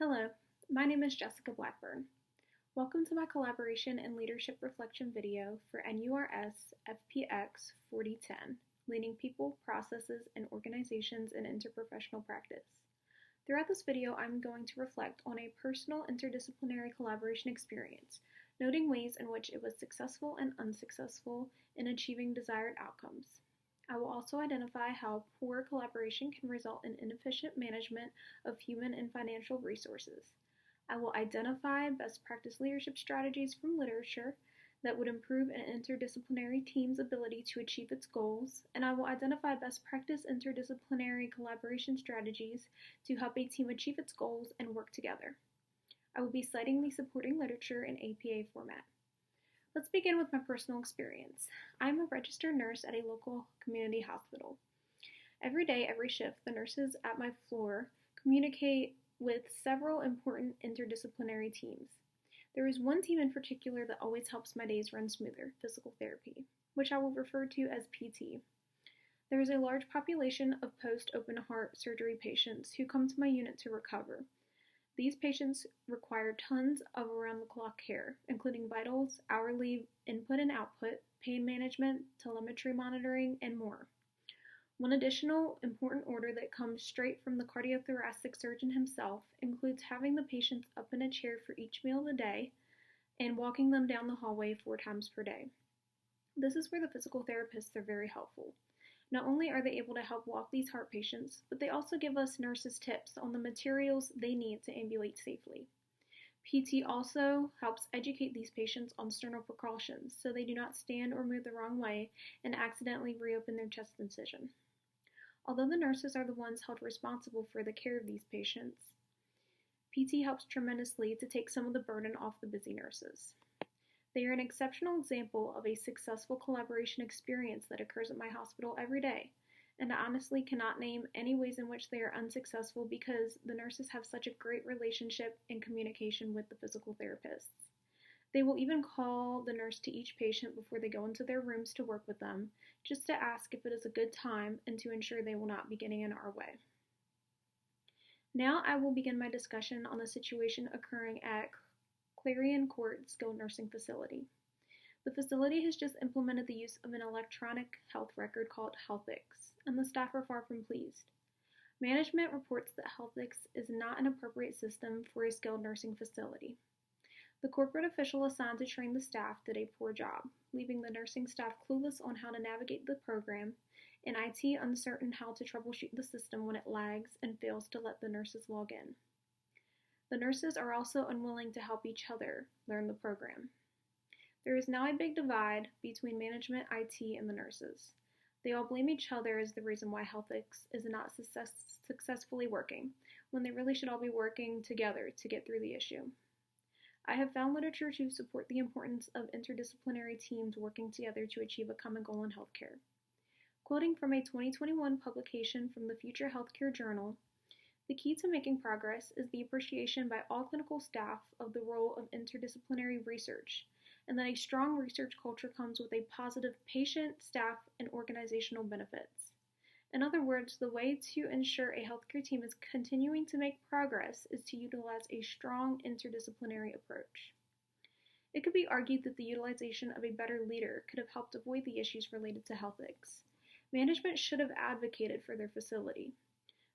Hello, my name is Jessica Blackburn. Welcome to my collaboration and leadership reflection video for NURS FPX 4010, Leading People, Processes, and Organizations in Interprofessional Practice. Throughout this video, I'm going to reflect on a personal interdisciplinary collaboration experience, noting ways in which it was successful and unsuccessful in achieving desired outcomes. I will also identify how poor collaboration can result in inefficient management of human and financial resources. I will identify best practice leadership strategies from literature that would improve an interdisciplinary team's ability to achieve its goals, and I will identify best practice interdisciplinary collaboration strategies to help a team achieve its goals and work together. I will be citing the supporting literature in APA format. Let's begin with my personal experience. I'm a registered nurse at a local community hospital. Every day, every shift, the nurses at my floor communicate with several important interdisciplinary teams. There is one team in particular that always helps my days run smoother, physical therapy, which I will refer to as PT. There is a large population of post-open heart surgery patients who come to my unit to recover. These patients require tons of around-the-clock care, including vitals, hourly input and output, pain management, telemetry monitoring, and more. One additional important order that comes straight from the cardiothoracic surgeon himself includes having the patients up in a chair for each meal of the day and walking them down the hallway 4 times per day. This is where the physical therapists are very helpful. Not only are they able to help walk these heart patients, but they also give us nurses tips on the materials they need to ambulate safely. PT also helps educate these patients on sternal precautions so they do not stand or move the wrong way and accidentally reopen their chest incision. Although the nurses are the ones held responsible for the care of these patients, PT helps tremendously to take some of the burden off the busy nurses. They are an exceptional example of a successful collaboration experience that occurs at my hospital every day, and I honestly cannot name any ways in which they are unsuccessful because the nurses have such a great relationship and communication with the physical therapists. They will even call the nurse to each patient before they go into their rooms to work with them, just to ask if it is a good time and to ensure they will not be getting in our way. Now I will begin my discussion on the situation occurring at Clarion Court Skilled Nursing Facility. The facility has just implemented the use of an electronic health record called HealthX, and the staff are far from pleased. Management reports that HealthX is not an appropriate system for a skilled nursing facility. The corporate official assigned to train the staff did a poor job, leaving the nursing staff clueless on how to navigate the program, and IT uncertain how to troubleshoot the system when it lags and fails to let the nurses log in. The nurses are also unwilling to help each other learn the program. There is now a big divide between management, IT, and the nurses. They all blame each other as the reason why HealthX is not successfully working, when they really should all be working together to get through the issue. I have found literature to support the importance of interdisciplinary teams working together to achieve a common goal in healthcare. Quoting from a 2021 publication from the Future Healthcare Journal, "The key to making progress is the appreciation by all clinical staff of the role of interdisciplinary research, and that a strong research culture comes with a positive patient, staff, and organizational benefits. In other words, the way to ensure a healthcare team is continuing to make progress is to utilize a strong interdisciplinary approach." It could be argued that the utilization of a better leader could have helped avoid the issues related to HealthX. Management should have advocated for their facility.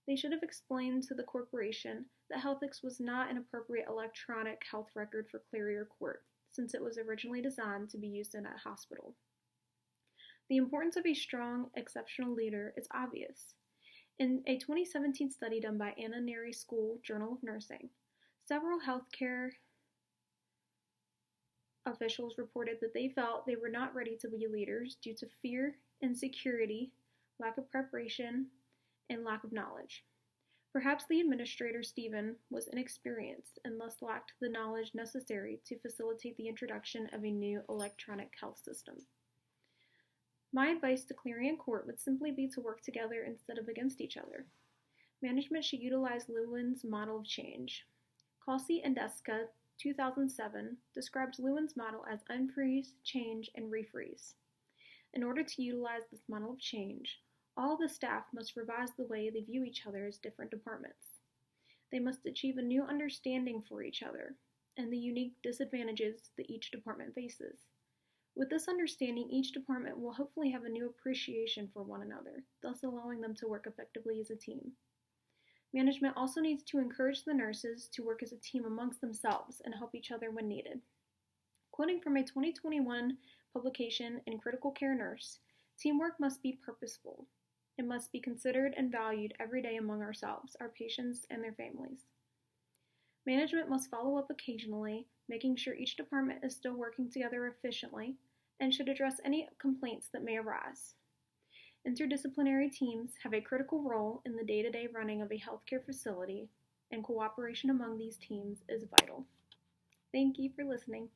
They should have explained to the corporation that HealthX was not an appropriate electronic health record for Clarion Court, since it was originally designed to be used in a hospital. The importance of a strong, exceptional leader is obvious. In a 2017 study done by Anna Neary School Journal of Nursing, several healthcare officials reported that they felt they were not ready to be leaders due to fear, insecurity, lack of preparation, and lack of knowledge. Perhaps the administrator, Stephen, was inexperienced and thus lacked the knowledge necessary to facilitate the introduction of a new electronic health system. My advice to Clarion Court would simply be to work together instead of against each other. Management should utilize Lewin's model of change. Calci and Deska, 2007, describes Lewin's model as unfreeze, change, and refreeze. In order to utilize this model of change, all the staff must revise the way they view each other as different departments. They must achieve a new understanding for each other and the unique disadvantages that each department faces. With this understanding, each department will hopefully have a new appreciation for one another, thus allowing them to work effectively as a team. Management also needs to encourage the nurses to work as a team amongst themselves and help each other when needed. Quoting from a 2021 publication in Critical Care Nurse, teamwork must be purposeful. It must be considered and valued every day among ourselves, our patients, and their families. Management must follow up occasionally, making sure each department is still working together efficiently, and should address any complaints that may arise. Interdisciplinary teams have a critical role in the day-to-day running of a healthcare facility, and cooperation among these teams is vital. Thank you for listening.